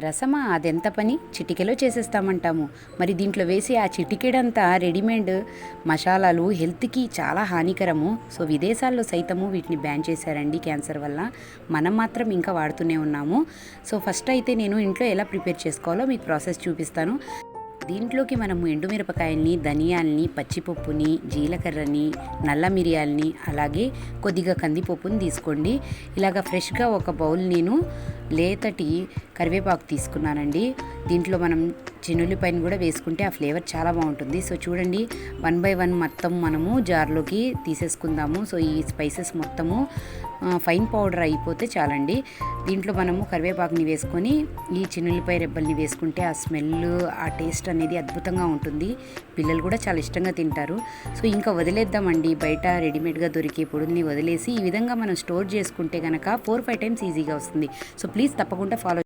రసమా అదెంత పని చిటికెలో చేసేస్తామంటాము. మరి దీంట్లో వేసి ఆ చిటికెడంతా రెడీమేడ్ మసాలాలు హెల్త్కి చాలా హానికరము. సో విదేశాల్లో సైతము వీటిని బ్యాన్ చేశారండి క్యాన్సర్ వల్ల. మనం మాత్రం ఇంకా వాడుతూనే ఉన్నాము. సో ఫస్ట్ అయితే నేను ఇంట్లో ఎలా ప్రిపేర్ చేసుకోవాలో మీకు ప్రాసెస్ చూపిస్తాను. దీంట్లోకి మనము ఎండుమిరపకాయల్ని, ధనియాల్ని, పచ్చిపప్పుని, జీలకర్రని, నల్ల మిరియాల్ని, అలాగే కొద్దిగా కందిపప్పుని తీసుకోండి. ఇలాగ ఫ్రెష్గా ఒక బౌల్ నేను లేతటి కరివేపాకు తీసుకున్నానండి. దీంట్లో మనం చిన్నుల్లిపాయను కూడా వేసుకుంటే ఆ ఫ్లేవర్ చాలా బాగుంటుంది. సో చూడండి, 1 బై 1 మొత్తం మనము జార్లోకి తీసేసుకుందాము. సో ఈ స్పైసెస్ మొత్తము ఫైన్ పౌడర్ అయిపోతే చాలండి. దీంట్లో మనము కరివేపాకుని వేసుకొని ఈ చిన్నుల్లిపాయ రెబ్బల్ని వేసుకుంటే ఆ స్మెల్, ఆ టేస్ట్ అనేది అద్భుతంగా ఉంటుంది. పిల్లలు కూడా చాలా ఇష్టంగా తింటారు. సో ఇంకా వదిలేద్దామండి. బయట రెడీమేడ్గా దొరికే పొడుల్ని వదిలేసి ఈ విధంగా మనం స్టోర్ చేసుకుంటే కనుక 4-5 టైమ్స్ ఈజీగా వస్తుంది. సో ప్లీజ్ తప్పకుండా ఫాలో